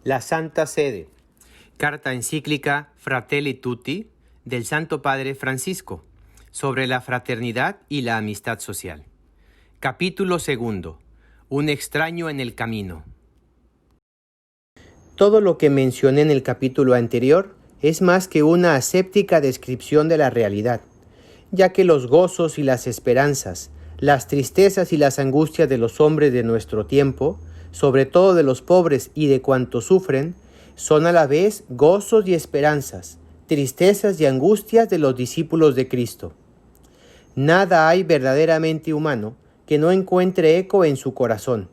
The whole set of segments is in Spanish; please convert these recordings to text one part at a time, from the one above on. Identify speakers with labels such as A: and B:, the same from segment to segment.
A: La Santa Sede. Carta encíclica Fratelli Tutti del Santo Padre Francisco sobre la fraternidad y la amistad social. Capítulo 2. Un extraño en el camino. Todo lo que mencioné en el capítulo anterior es más que una aséptica descripción de la realidad, ya que los gozos y las esperanzas, las tristezas y las angustias de los hombres de nuestro tiempo, sobre todo de los pobres y de cuantos sufren, son a la vez gozos y esperanzas, tristezas y angustias de los discípulos de Cristo. Nada hay verdaderamente humano que no encuentre eco en su corazón.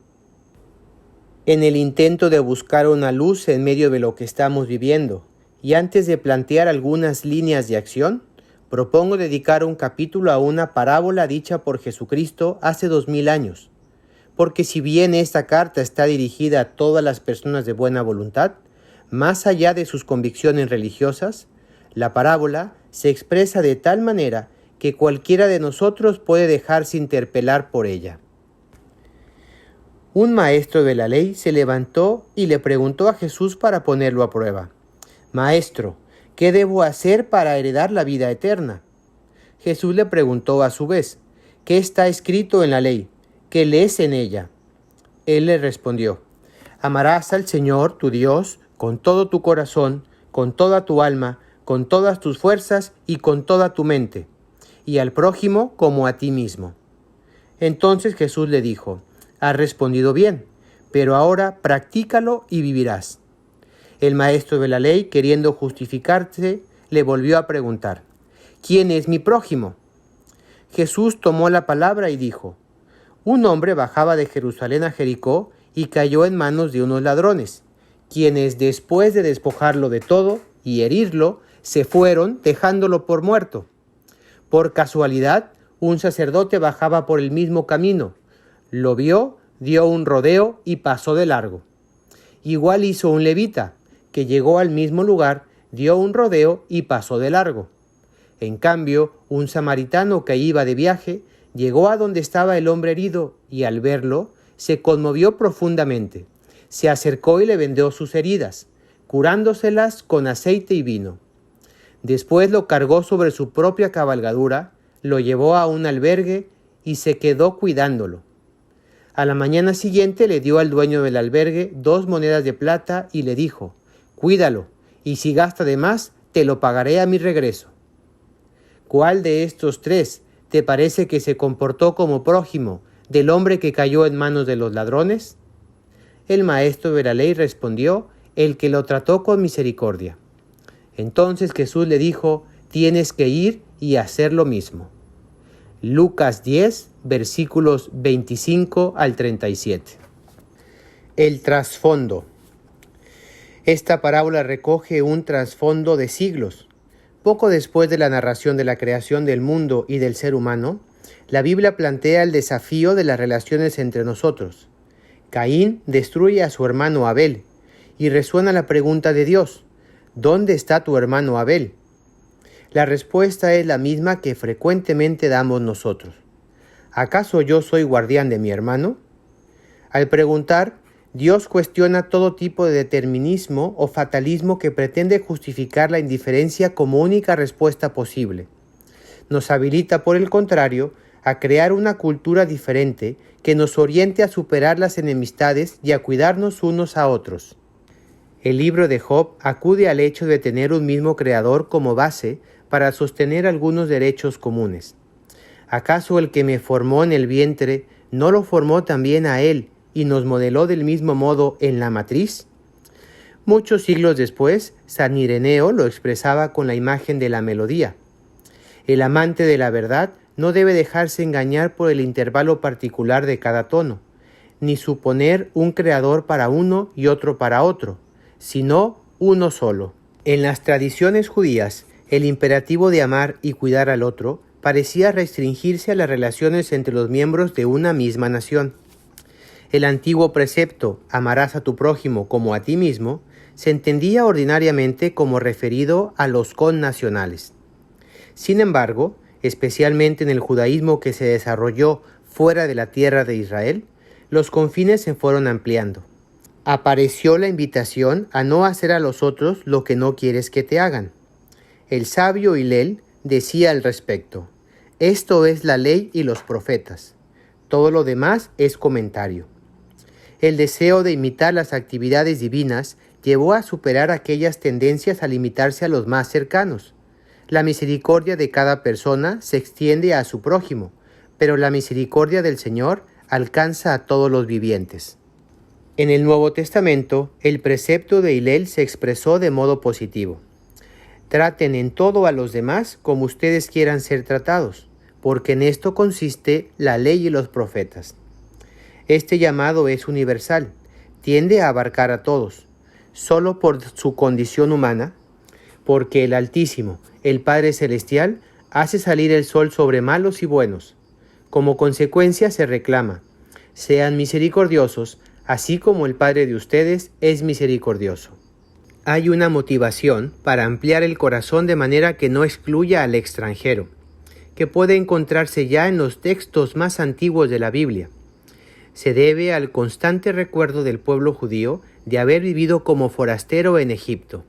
A: En el intento de buscar una luz en medio de lo que estamos viviendo, y antes de plantear algunas líneas de acción, propongo dedicar un capítulo a una parábola dicha por Jesucristo hace 2000 años, porque si bien esta carta está dirigida a todas las personas de buena voluntad, más allá de sus convicciones religiosas, la parábola se expresa de tal manera que cualquiera de nosotros puede dejarse interpelar por ella. Un maestro de la ley se levantó y le preguntó a Jesús para ponerlo a prueba: «Maestro, ¿qué debo hacer para heredar la vida eterna?». Jesús le preguntó a su vez: «¿Qué está escrito en la ley? ¿Qué lees en ella?». Él le respondió: «Amarás al Señor tu Dios con todo tu corazón, con toda tu alma, con todas tus fuerzas y con toda tu mente, y al prójimo como a ti mismo». Entonces Jesús le dijo: «Has respondido bien, pero ahora practícalo y vivirás». El maestro de la ley, queriendo justificarse, le volvió a preguntar: «¿Quién es mi prójimo?». Jesús tomó la palabra y dijo: «Un hombre bajaba de Jerusalén a Jericó y cayó en manos de unos ladrones, quienes después de despojarlo de todo y herirlo, se fueron dejándolo por muerto. Por casualidad, un sacerdote bajaba por el mismo camino, lo vio, dio un rodeo y pasó de largo. Igual hizo un levita, que llegó al mismo lugar, dio un rodeo y pasó de largo. En cambio, un samaritano que iba de viaje, llegó a donde estaba el hombre herido y al verlo, se conmovió profundamente. Se acercó y le vendó sus heridas, curándoselas con aceite y vino. Después lo cargó sobre su propia cabalgadura, lo llevó a un albergue y se quedó cuidándolo. A la mañana siguiente le dio al dueño del albergue 2 monedas de plata y le dijo: «Cuídalo, y si gasta de más, te lo pagaré a mi regreso». ¿Cuál de estos 3 te parece que se comportó como prójimo del hombre que cayó en manos de los ladrones? El maestro de la ley respondió: «El que lo trató con misericordia». Entonces Jesús le dijo: «Tienes que ir y hacer lo mismo». Lucas 10, versículos 25 al 37. El trasfondo. Esta parábola recoge un trasfondo de siglos. Poco después de la narración de la creación del mundo y del ser humano, la Biblia plantea el desafío de las relaciones entre nosotros. Caín destruye a su hermano Abel y resuena la pregunta de Dios: ¿dónde está tu hermano Abel? La respuesta es la misma que frecuentemente damos nosotros: ¿acaso yo soy guardián de mi hermano? Al preguntar, Dios cuestiona todo tipo de determinismo o fatalismo que pretende justificar la indiferencia como única respuesta posible. Nos habilita, por el contrario, a crear una cultura diferente que nos oriente a superar las enemistades y a cuidarnos unos a otros. El libro de Job acude al hecho de tener un mismo creador como base para sostener algunos derechos comunes. ¿Acaso el que me formó en el vientre no lo formó también a él y nos modeló del mismo modo en la matriz? Muchos siglos después, San Ireneo lo expresaba con la imagen de la melodía. El amante de la verdad no debe dejarse engañar por el intervalo particular de cada tono, ni suponer un creador para uno y otro para otro, sino uno solo. En las tradiciones judías, el imperativo de amar y cuidar al otro parecía restringirse a las relaciones entre los miembros de una misma nación. El antiguo precepto «amarás a tu prójimo como a ti mismo» se entendía ordinariamente como referido a los connacionales. Sin embargo, especialmente en el judaísmo que se desarrolló fuera de la tierra de Israel, los confines se fueron ampliando. apareció la invitación a no hacer a los otros lo que no quieres que te hagan. El sabio Hillel decía al respecto: esto es la ley y los profetas. Todo lo demás es comentario. El deseo de imitar las actividades divinas llevó a superar aquellas tendencias a limitarse a los más cercanos. La misericordia de cada persona se extiende a su prójimo, pero la misericordia del Señor alcanza a todos los vivientes. En el Nuevo Testamento, el precepto de Hillel se expresó de modo positivo. Traten en todo a los demás como ustedes quieran ser tratados, porque en esto consiste la ley y los profetas. Este llamado es universal, tiende a abarcar a todos, solo por su condición humana, porque el Altísimo, el Padre Celestial, hace salir el sol sobre malos y buenos. Como consecuencia se reclama: sean misericordiosos, así como el Padre de ustedes es misericordioso. Hay una motivación para ampliar el corazón de manera que no excluya al extranjero, que puede encontrarse ya en los textos más antiguos de la Biblia. Se debe al constante recuerdo del pueblo judío de haber vivido como forastero en Egipto.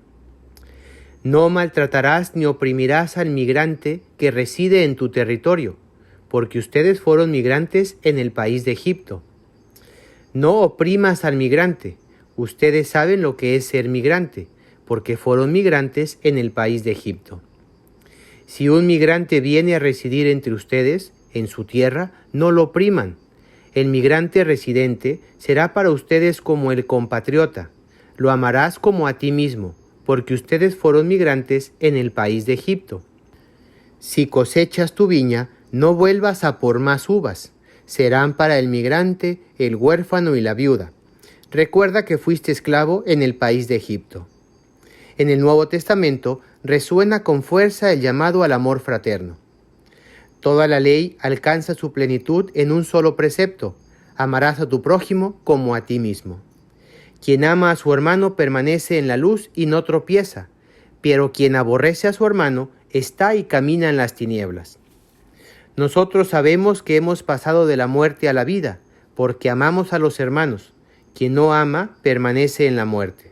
A: No maltratarás ni oprimirás al migrante que reside en tu territorio, porque ustedes fueron migrantes en el país de Egipto. No oprimas al migrante, ustedes saben lo que es ser migrante, porque fueron migrantes en el país de Egipto. Si un migrante viene a residir entre ustedes, en su tierra, no lo opriman. El migrante residente será para ustedes como el compatriota. Lo amarás como a ti mismo, porque ustedes fueron migrantes en el país de Egipto. Si cosechas tu viña, no vuelvas a por más uvas. Serán para el migrante, el huérfano y la viuda. Recuerda que fuiste esclavo en el país de Egipto. En el Nuevo Testamento resuena con fuerza el llamado al amor fraterno. Toda la ley alcanza su plenitud en un solo precepto: amarás a tu prójimo como a ti mismo. Quien ama a su hermano permanece en la luz y no tropieza, pero quien aborrece a su hermano está y camina en las tinieblas. Nosotros sabemos que hemos pasado de la muerte a la vida, porque amamos a los hermanos. Quien no ama permanece en la muerte.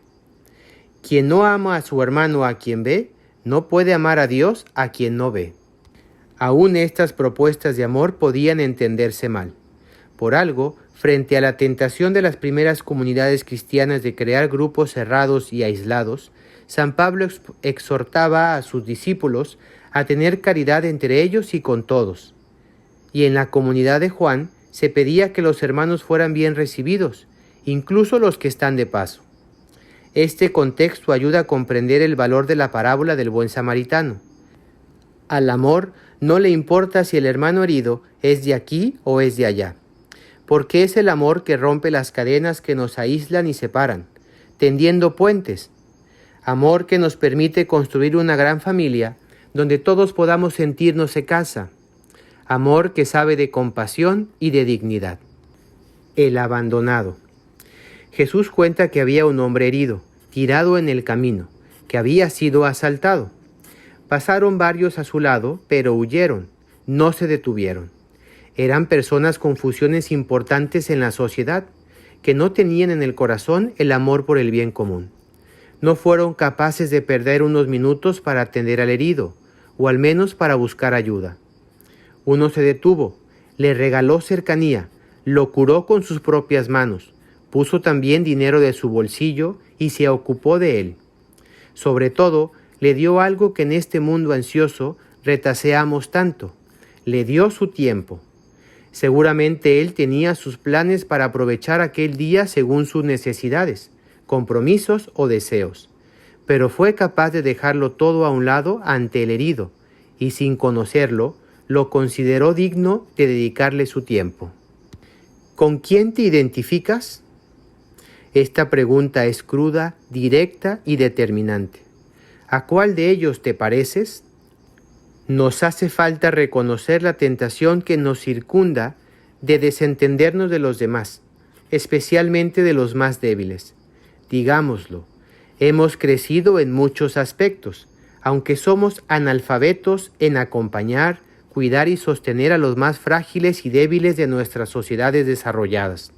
A: Quien no ama a su hermano a quien ve, no puede amar a Dios a quien no ve. Aún estas propuestas de amor podían entenderse mal. Por algo, frente a la tentación de las primeras comunidades cristianas de crear grupos cerrados y aislados, San Pablo exhortaba a sus discípulos a tener caridad entre ellos y con todos. Y en la comunidad de Juan se pedía que los hermanos fueran bien recibidos, incluso los que están de paso. Este contexto ayuda a comprender el valor de la parábola del buen samaritano. Al amor no le importa si el hermano herido es de aquí o es de allá, porque es el amor que rompe las cadenas que nos aíslan y separan, tendiendo puentes. Amor que nos permite construir una gran familia donde todos podamos sentirnos en casa. Amor que sabe de compasión y de dignidad. El abandonado. Jesús cuenta que había un hombre herido, tirado en el camino, que había sido asaltado. Pasaron varios a su lado, pero huyeron, no se detuvieron. Eran personas con funciones importantes en la sociedad, que no tenían en el corazón el amor por el bien común. No fueron capaces de perder unos minutos para atender al herido, o al menos para buscar ayuda. Uno se detuvo, le regaló cercanía, lo curó con sus propias manos, puso también dinero de su bolsillo y se ocupó de él. Sobre todo, le dio algo que en este mundo ansioso retaseamos tanto: le dio su tiempo. Seguramente él tenía sus planes para aprovechar aquel día según sus necesidades, compromisos o deseos, pero fue capaz de dejarlo todo a un lado ante el herido, y sin conocerlo, lo consideró digno de dedicarle su tiempo. ¿Con quién te identificas? Esta pregunta es cruda, directa y determinante. ¿A cuál de ellos te pareces? Nos hace falta reconocer la tentación que nos circunda de desentendernos de los demás, especialmente de los más débiles. Digámoslo, hemos crecido en muchos aspectos, aunque somos analfabetos en acompañar, cuidar y sostener a los más frágiles y débiles de nuestras sociedades desarrolladas.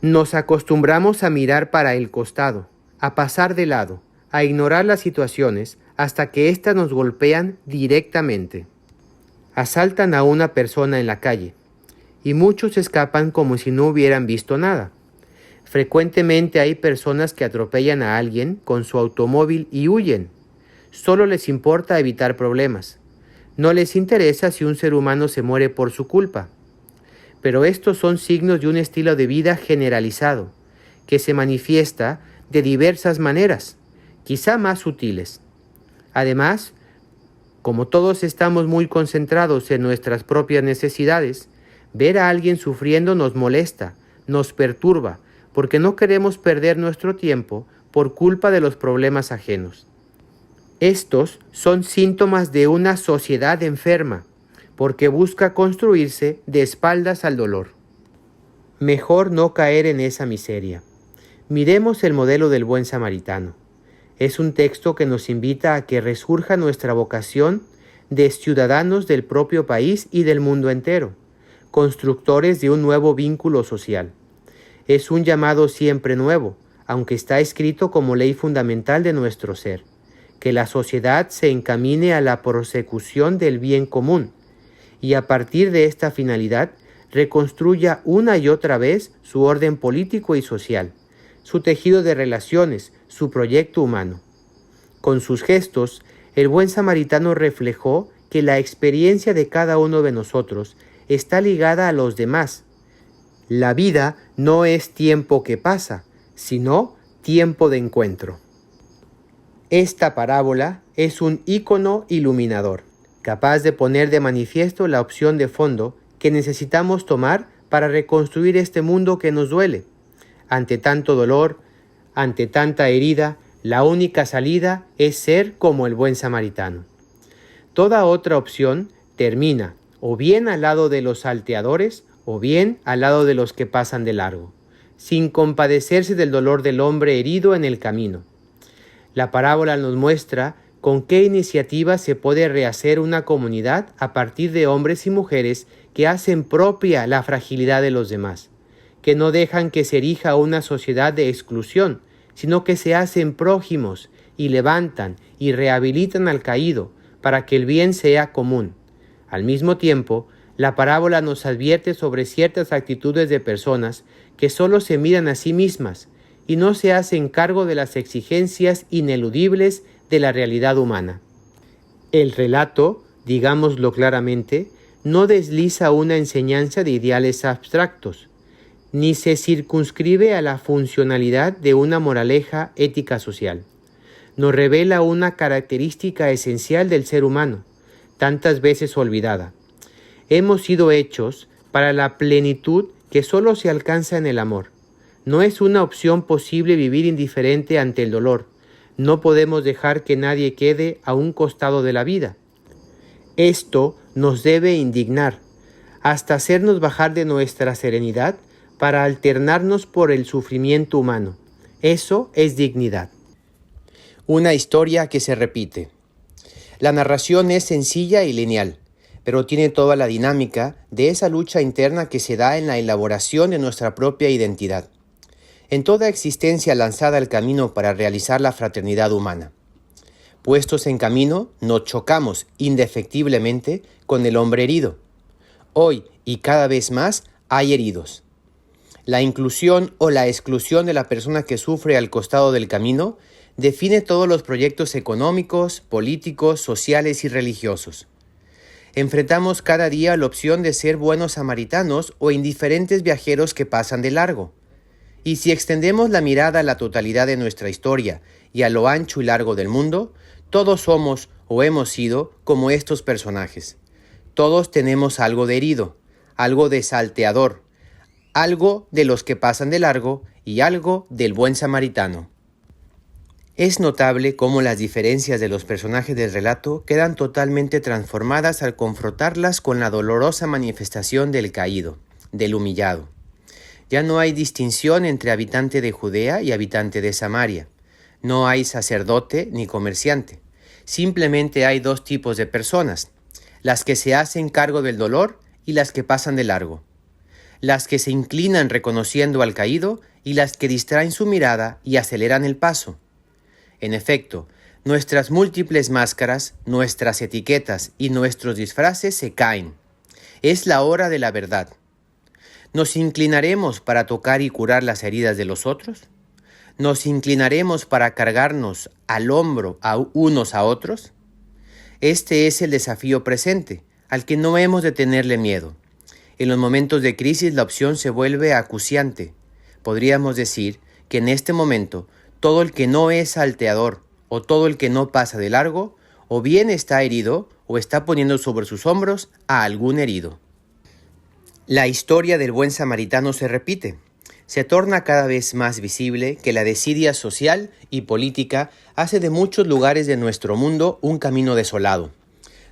A: Nos acostumbramos a mirar para el costado, a pasar de lado, a ignorar las situaciones hasta que éstas nos golpean directamente. Asaltan a una persona en la calle y muchos escapan como si no hubieran visto nada. Frecuentemente hay personas que atropellan a alguien con su automóvil y huyen. Solo les importa evitar problemas. No les interesa si un ser humano se muere por su culpa. Pero estos son signos de un estilo de vida generalizado, que se manifiesta de diversas maneras, quizá más sutiles. Además, como todos estamos muy concentrados en nuestras propias necesidades, ver a alguien sufriendo nos molesta, nos perturba, porque no queremos perder nuestro tiempo por culpa de los problemas ajenos. Estos son síntomas de una sociedad enferma, porque busca construirse de espaldas al dolor. Mejor no caer en esa miseria. Miremos el modelo del buen samaritano. Es un texto que nos invita a que resurja nuestra vocación de ciudadanos del propio país y del mundo entero, constructores de un nuevo vínculo social. Es un llamado siempre nuevo, aunque está escrito como ley fundamental de nuestro ser, que la sociedad se encamine a la prosecución del bien común y a partir de esta finalidad reconstruya una y otra vez su orden político y social, su tejido de relaciones, su proyecto humano. Con sus gestos, el buen samaritano reflejó que la experiencia de cada uno de nosotros está ligada a los demás. La vida no es tiempo que pasa, sino tiempo de encuentro. Esta parábola es un ícono iluminador, capaz de poner de manifiesto la opción de fondo que necesitamos tomar para reconstruir este mundo que nos duele. Ante tanto dolor, ante tanta herida, la única salida es ser como el buen samaritano. Toda otra opción termina o bien al lado de los salteadores o bien al lado de los que pasan de largo, sin compadecerse del dolor del hombre herido en el camino. La parábola nos muestra con qué iniciativa se puede rehacer una comunidad a partir de hombres y mujeres que hacen propia la fragilidad de los demás, que no dejan que se erija una sociedad de exclusión, sino que se hacen prójimos y levantan y rehabilitan al caído para que el bien sea común. Al mismo tiempo, la parábola nos advierte sobre ciertas actitudes de personas que solo se miran a sí mismas y no se hacen cargo de las exigencias ineludibles de la realidad humana. El relato, digámoslo claramente, no desliza una enseñanza de ideales abstractos, ni se circunscribe a la funcionalidad de una moraleja ética social. Nos revela una característica esencial del ser humano, tantas veces olvidada. Hemos sido hechos para la plenitud que solo se alcanza en el amor. No es una opción posible vivir indiferente ante el dolor. No podemos dejar que nadie quede a un costado de la vida. Esto nos debe indignar, hasta hacernos bajar de nuestra serenidad para alternarnos por el sufrimiento humano. Eso es dignidad. Una historia que se repite. La narración es sencilla y lineal, pero tiene toda la dinámica de esa lucha interna que se da en la elaboración de nuestra propia identidad, en toda existencia lanzada al camino para realizar la fraternidad humana. Puestos en camino, nos chocamos indefectiblemente con el hombre herido. Hoy y cada vez más hay heridos. La inclusión o la exclusión de la persona que sufre al costado del camino define todos los proyectos económicos, políticos, sociales y religiosos. Enfrentamos cada día la opción de ser buenos samaritanos o indiferentes viajeros que pasan de largo. Y si extendemos la mirada a la totalidad de nuestra historia y a lo ancho y largo del mundo, todos somos o hemos sido como estos personajes. Todos tenemos algo de herido, algo de salteador, algo de los que pasan de largo y algo del buen samaritano. Es notable cómo las diferencias de los personajes del relato quedan totalmente transformadas al confrontarlas con la dolorosa manifestación del caído, del humillado. Ya no hay distinción entre habitante de Judea y habitante de Samaria. No hay sacerdote ni comerciante. Simplemente hay dos tipos de personas, las que se hacen cargo del dolor y las que pasan de largo. las que se inclinan reconociendo al caído y las que distraen su mirada y aceleran el paso. En efecto, nuestras múltiples máscaras, nuestras etiquetas y nuestros disfraces se caen. Es la hora de la verdad. ¿Nos inclinaremos para tocar y curar las heridas de los otros? ¿Nos inclinaremos para cargarnos al hombro a unos a otros? Este es el desafío presente, al que no hemos de tenerle miedo. En los momentos de crisis la opción se vuelve acuciante. Podríamos decir que en este momento todo el que no es salteador o todo el que no pasa de largo, o bien está herido o está poniendo sobre sus hombros a algún herido. La historia del buen samaritano se repite. Se torna cada vez más visible que la desidia social y política hace de muchos lugares de nuestro mundo un camino desolado,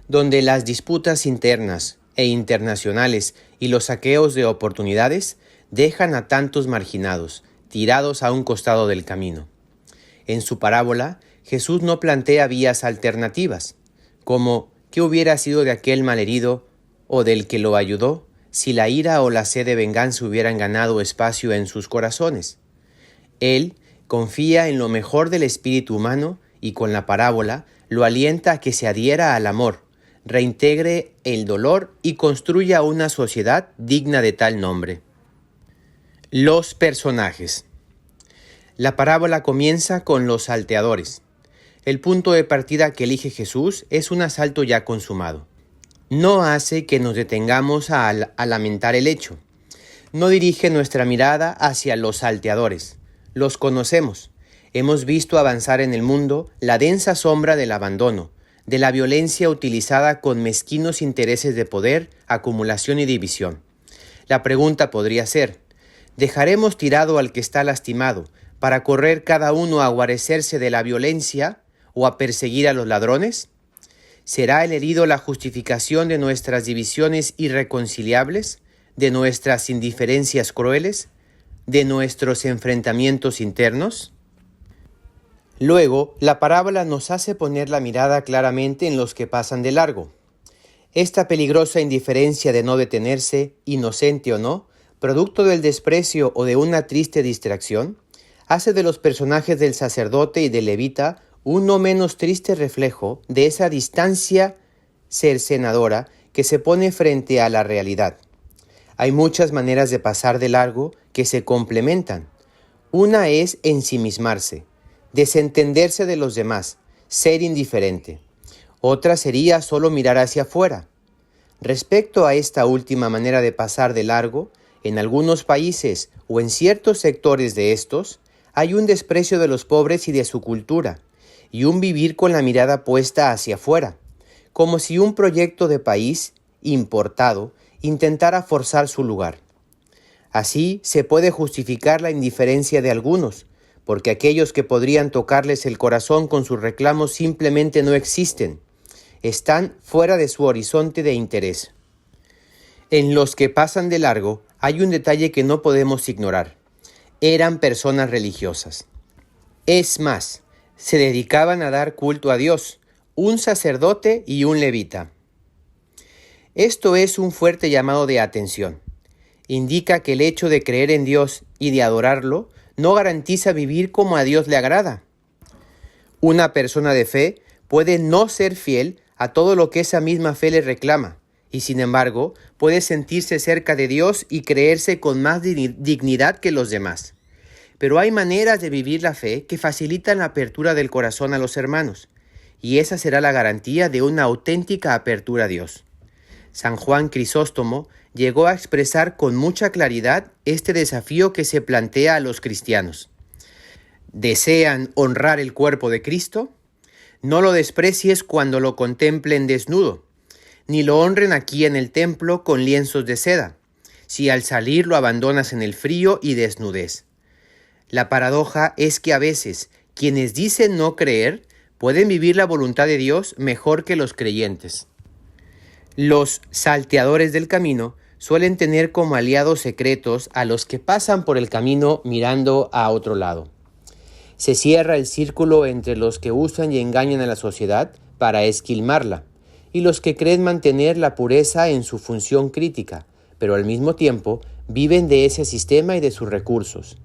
A: donde las disputas internas e internacionales y los saqueos de oportunidades dejan a tantos marginados, tirados a un costado del camino. En su parábola, Jesús no plantea vías alternativas, como ¿qué hubiera sido de aquel malherido o del que lo ayudó si la ira o la sed de venganza hubieran ganado espacio en sus corazones? Él confía en lo mejor del espíritu humano y con la parábola lo alienta a que se adhiera al amor, reintegre el dolor y construya una sociedad digna de tal nombre. Los personajes. La parábola comienza con los salteadores. El punto de partida que elige Jesús es un asalto ya consumado. No hace que nos detengamos a lamentar el hecho. No dirige nuestra mirada hacia los salteadores. Los conocemos. Hemos visto avanzar en el mundo la densa sombra del abandono, de la violencia utilizada con mezquinos intereses de poder, acumulación y división. La pregunta podría ser, ¿dejaremos tirado al que está lastimado para correr cada uno a guarecerse de la violencia o a perseguir a los ladrones? ¿Será el herido la justificación de nuestras divisiones irreconciliables, de nuestras indiferencias crueles, de nuestros enfrentamientos internos? Luego, la parábola nos hace poner la mirada claramente en los que pasan de largo. Esta peligrosa indiferencia de no detenerse, inocente o no, producto del desprecio o de una triste distracción, hace de los personajes del sacerdote y del levita un no menos triste reflejo de esa distancia cercenadora que se pone frente a la realidad. Hay muchas maneras de pasar de largo que se complementan. Una es ensimismarse, desentenderse de los demás, ser indiferente. Otra sería solo mirar hacia afuera. Respecto a esta última manera de pasar de largo, en algunos países o en ciertos sectores de estos, hay un desprecio de los pobres y de su cultura, y un vivir con la mirada puesta hacia afuera, como si un proyecto de país importado intentara forzar su lugar. Así se puede justificar la indiferencia de algunos, porque aquellos que podrían tocarles el corazón con sus reclamos simplemente no existen, están fuera de su horizonte de interés. En los que pasan de largo hay un detalle que no podemos ignorar. Eran personas religiosas. Es más, se dedicaban a dar culto a Dios, un sacerdote y un levita. Esto es un fuerte llamado de atención. Indica que el hecho de creer en Dios y de adorarlo no garantiza vivir como a Dios le agrada. Una persona de fe puede no ser fiel a todo lo que esa misma fe le reclama, y sin embargo puede sentirse cerca de Dios y creerse con más dignidad que los demás. Pero hay maneras de vivir la fe que facilitan la apertura del corazón a los hermanos, y esa será la garantía de una auténtica apertura a Dios. San Juan Crisóstomo llegó a expresar con mucha claridad este desafío que se plantea a los cristianos. ¿Desean honrar el cuerpo de Cristo? No lo desprecies cuando lo contemplen desnudo, ni lo honren aquí en el templo con lienzos de seda, si al salir lo abandonas en el frío y desnudez. La paradoja es que a veces quienes dicen no creer pueden vivir la voluntad de Dios mejor que los creyentes. Los salteadores del camino suelen tener como aliados secretos a los que pasan por el camino mirando a otro lado. Se cierra el círculo entre los que usan y engañan a la sociedad para esquilmarla y los que creen mantener la pureza en su función crítica, pero al mismo tiempo Viven de ese sistema y de sus recursos.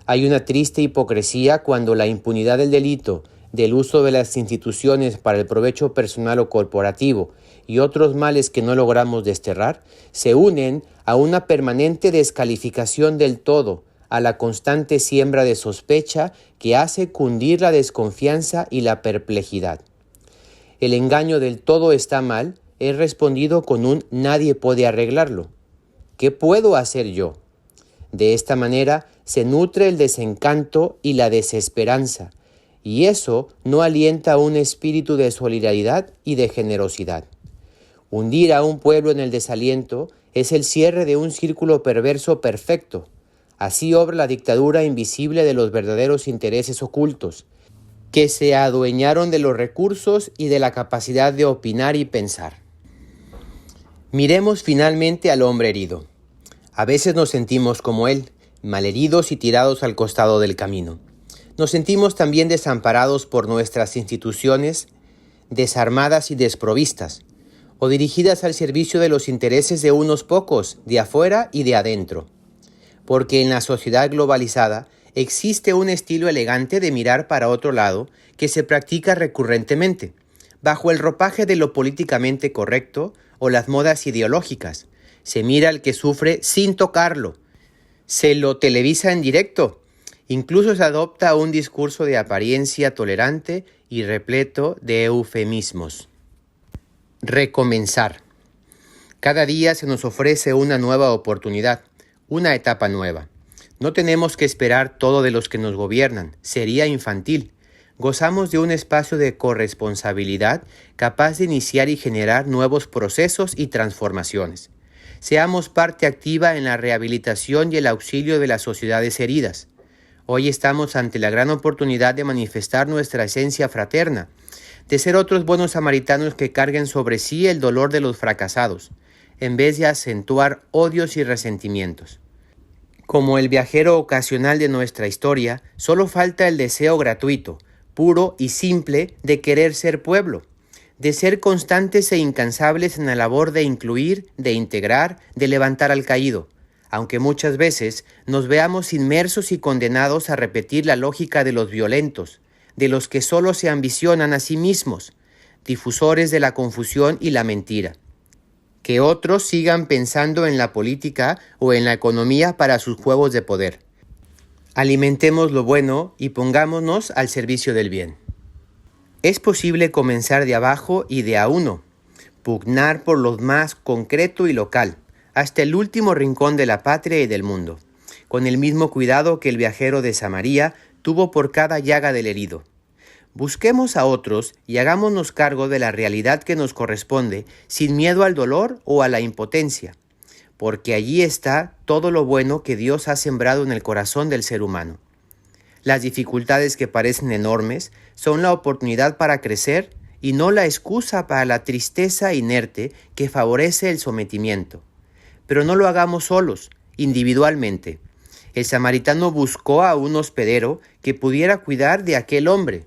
A: Hay una triste hipocresía cuando la impunidad del delito, del uso de las instituciones para el provecho personal o corporativo y otros males que no logramos desterrar, se unen a una permanente descalificación del todo, a la constante siembra de sospecha que hace cundir la desconfianza y la perplejidad. El engaño del todo está mal es respondido con un nadie puede arreglarlo. ¿Qué puedo hacer yo? De esta manera se nutre el desencanto y la desesperanza, y eso no alienta un espíritu de solidaridad y de generosidad. Hundir a un pueblo en el desaliento es el cierre de un círculo perverso perfecto. Así obra la dictadura invisible de los verdaderos intereses ocultos, que se adueñaron de los recursos y de la capacidad de opinar y pensar. Miremos finalmente al hombre herido. A veces nos sentimos como él, malheridos y tirados al costado del camino. Nos sentimos también desamparados por nuestras instituciones, desarmadas y desprovistas, o dirigidas al servicio de los intereses de unos pocos, de afuera y de adentro. Porque en la sociedad globalizada existe un estilo elegante de mirar para otro lado que se practica recurrentemente, bajo el ropaje de lo políticamente correcto o las modas ideológicas. Se mira al que sufre sin tocarlo, se lo televisa en directo, incluso se adopta un discurso de apariencia tolerante y repleto de eufemismos. Recomenzar. Cada día se nos ofrece una nueva oportunidad, una etapa nueva. No tenemos que esperar todo de los que nos gobiernan, sería infantil. Gozamos de un espacio de corresponsabilidad capaz de iniciar y generar nuevos procesos y transformaciones. Seamos parte activa en la rehabilitación y el auxilio de las sociedades heridas. Hoy estamos ante la gran oportunidad de manifestar nuestra esencia fraterna, de ser otros buenos samaritanos que carguen sobre sí el dolor de los fracasados, en vez de acentuar odios y resentimientos. Como el viajero ocasional de nuestra historia, solo falta el deseo gratuito, puro y simple de querer ser pueblo, de ser constantes e incansables en la labor de incluir, de integrar, de levantar al caído, aunque muchas veces nos veamos inmersos y condenados a repetir la lógica de los violentos, de los que solo se ambicionan a sí mismos, difusores de la confusión y la mentira. Que otros sigan pensando en la política o en la economía para sus juegos de poder. Alimentemos lo bueno y pongámonos al servicio del bien. Es posible comenzar de abajo y de a uno, pugnar por lo más concreto y local, hasta el último rincón de la patria y del mundo, con el mismo cuidado que el viajero de Samaria tuvo por cada llaga del herido. Busquemos a otros y hagámonos cargo de la realidad que nos corresponde sin miedo al dolor o a la impotencia, porque allí está todo lo bueno que Dios ha sembrado en el corazón del ser humano. Las dificultades que parecen enormes son la oportunidad para crecer y no la excusa para la tristeza inerte que favorece el sometimiento. Pero no lo hagamos solos, individualmente. El samaritano buscó a un hospedero que pudiera cuidar de aquel hombre.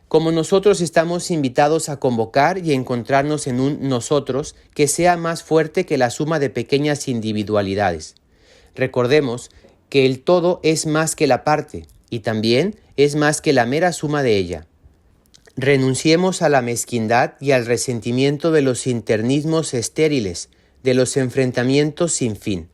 A: Como nosotros estamos invitados a convocar y encontrarnos en un nosotros que sea más fuerte que la suma de pequeñas individualidades. Recordemos que el todo es más que la parte y también es más que la mera suma de ella. Renunciemos a la mezquindad y al resentimiento de los internismos estériles, de los enfrentamientos sin fin.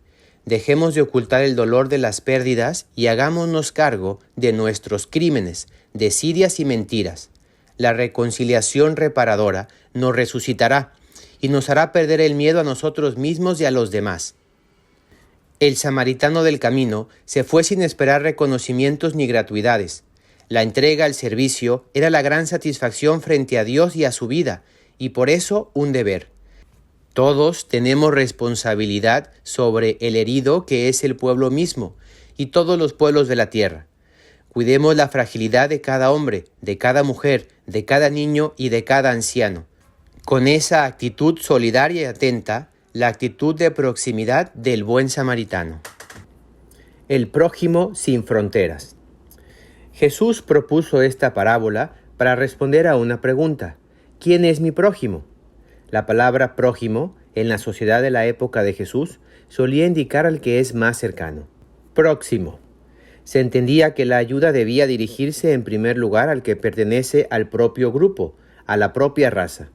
A: Dejemos de ocultar el dolor de las pérdidas y hagámonos cargo de nuestros crímenes, desidias y mentiras. La reconciliación reparadora nos resucitará y nos hará perder el miedo a nosotros mismos y a los demás. El samaritano del camino se fue sin esperar reconocimientos ni gratuidades. La entrega al servicio era la gran satisfacción frente a Dios y a su vida, y por eso un deber. Todos tenemos responsabilidad sobre el herido que es el pueblo mismo y todos los pueblos de la tierra. Cuidemos la fragilidad de cada hombre, de cada mujer, de cada niño y de cada anciano. Con esa actitud solidaria y atenta, la actitud de proximidad del buen samaritano. El prójimo sin fronteras. Jesús propuso esta parábola para responder a una pregunta: ¿quién es mi prójimo? La palabra prójimo, en la sociedad de la época de Jesús, solía indicar al que es más cercano. Próximo. Se entendía que la ayuda debía dirigirse en primer lugar al que pertenece al propio grupo, a la propia raza.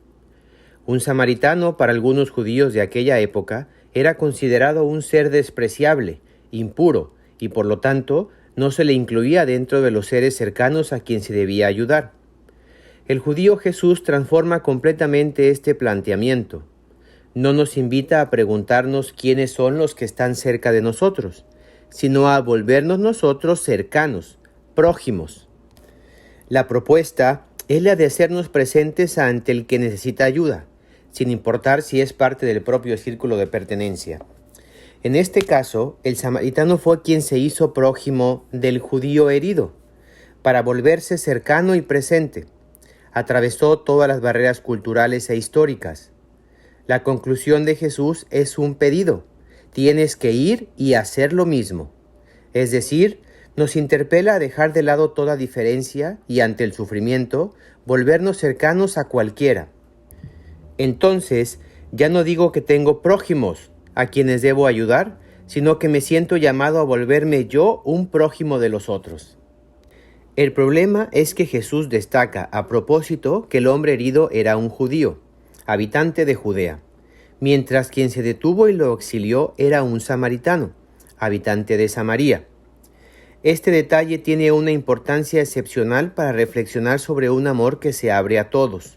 A: Un samaritano para algunos judíos de aquella época era considerado un ser despreciable, impuro, y por lo tanto no se le incluía dentro de los seres cercanos a quien se debía ayudar. El judío Jesús transforma completamente este planteamiento. No nos invita a preguntarnos quiénes son los que están cerca de nosotros, sino a volvernos nosotros cercanos, prójimos. La propuesta es la de hacernos presentes ante el que necesita ayuda, sin importar si es parte del propio círculo de pertenencia. En este caso, el samaritano fue quien se hizo prójimo del judío herido, para volverse cercano y presente. Atravesó todas las barreras culturales e históricas. La conclusión de Jesús es un pedido. Tienes que ir y hacer lo mismo. Es decir, nos interpela a dejar de lado toda diferencia y ante el sufrimiento, volvernos cercanos a cualquiera. Entonces, ya no digo que tengo prójimos a quienes debo ayudar, sino que me siento llamado a volverme yo un prójimo de los otros. El problema es que Jesús destaca a propósito que el hombre herido era un judío, habitante de Judea, mientras quien se detuvo y lo auxilió era un samaritano, habitante de Samaria. Este detalle tiene una importancia excepcional para reflexionar sobre un amor que se abre a todos.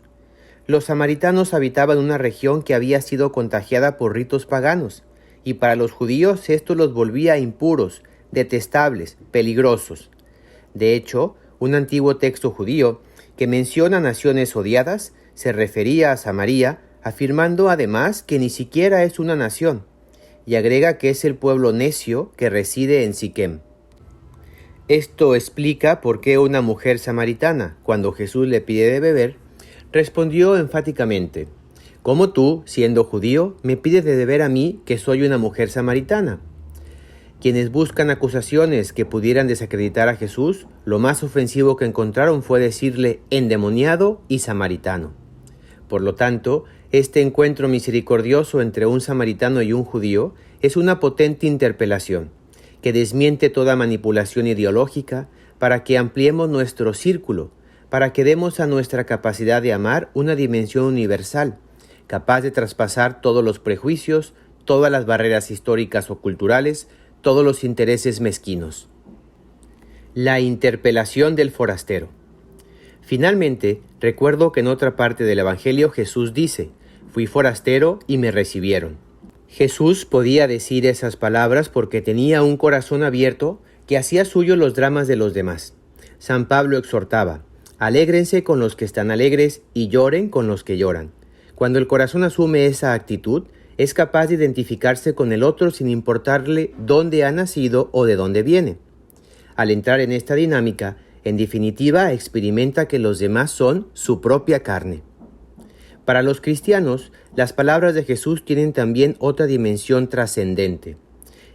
A: Los samaritanos habitaban una región que había sido contagiada por ritos paganos, y para los judíos esto los volvía impuros, detestables, peligrosos. De hecho, un antiguo texto judío que menciona naciones odiadas se refería a Samaria, afirmando además que ni siquiera es una nación, y agrega que es el pueblo necio que reside en Siquem. Esto explica por qué una mujer samaritana, cuando Jesús le pide de beber, respondió enfáticamente: ¿Cómo tú, siendo judío, me pides de beber a mí, que soy una mujer samaritana? Quienes buscan acusaciones que pudieran desacreditar a Jesús, lo más ofensivo que encontraron fue decirle endemoniado y samaritano. Por lo tanto, este encuentro misericordioso entre un samaritano y un judío es una potente interpelación, que desmiente toda manipulación ideológica para que ampliemos nuestro círculo, para que demos a nuestra capacidad de amar una dimensión universal, capaz de traspasar todos los prejuicios, todas las barreras históricas o culturales, todos los intereses mezquinos. La interpelación del forastero. Finalmente, recuerdo que en otra parte del Evangelio Jesús dice: «Fui forastero y me recibieron». Jesús podía decir esas palabras porque tenía un corazón abierto que hacía suyo los dramas de los demás. San Pablo exhortaba: «Alégrense con los que están alegres y lloren con los que lloran». Cuando el corazón asume esa actitud, es capaz de identificarse con el otro sin importarle dónde ha nacido o de dónde viene. Al entrar en esta dinámica, en definitiva, experimenta que los demás son su propia carne. Para los cristianos, las palabras de Jesús tienen también otra dimensión trascendente.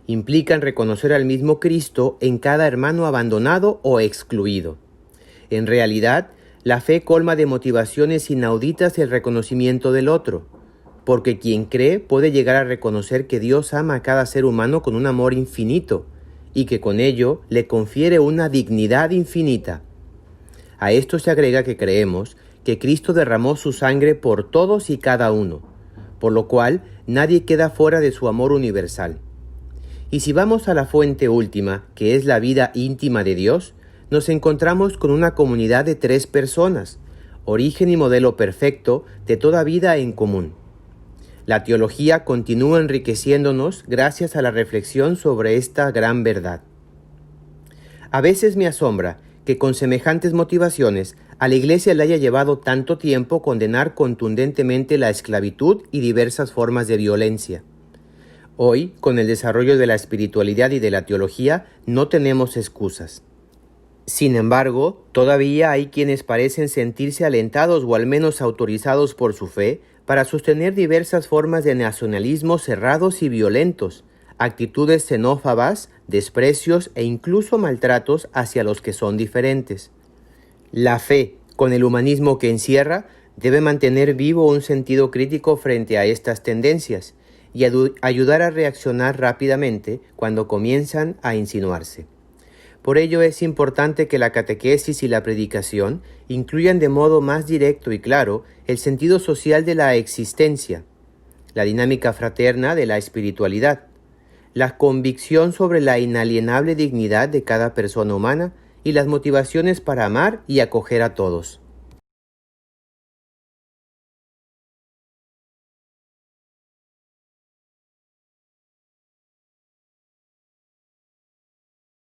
A: Implican reconocer al mismo Cristo en cada hermano abandonado o excluido. En realidad, la fe colma de motivaciones inauditas el reconocimiento del otro, porque quien cree puede llegar a reconocer que Dios ama a cada ser humano con un amor infinito y que con ello le confiere una dignidad infinita. A esto se agrega que creemos que Cristo derramó su sangre por todos y cada uno, por lo cual nadie queda fuera de su amor universal. Y si vamos a la fuente última, que es la vida íntima de Dios, nos encontramos con una comunidad de 3 personas, origen y modelo perfecto de toda vida en común. La teología continúa enriqueciéndonos gracias a la reflexión sobre esta gran verdad. A veces me asombra que con semejantes motivaciones a la Iglesia le haya llevado tanto tiempo condenar contundentemente la esclavitud y diversas formas de violencia. Hoy, con el desarrollo de la espiritualidad y de la teología, no tenemos excusas. Sin embargo, todavía hay quienes parecen sentirse alentados o al menos autorizados por su fe para sostener diversas formas de nacionalismo cerrados y violentos, actitudes xenófobas, desprecios e incluso maltratos hacia los que son diferentes. La fe, con el humanismo que encierra, debe mantener vivo un sentido crítico frente a estas tendencias y ayudar a reaccionar rápidamente cuando comienzan a insinuarse. Por ello es importante que la catequesis y la predicación incluyan de modo más directo y claro el sentido social de la existencia, la dinámica fraterna de la espiritualidad, la convicción sobre la inalienable dignidad de cada persona humana y las motivaciones para amar y acoger a todos.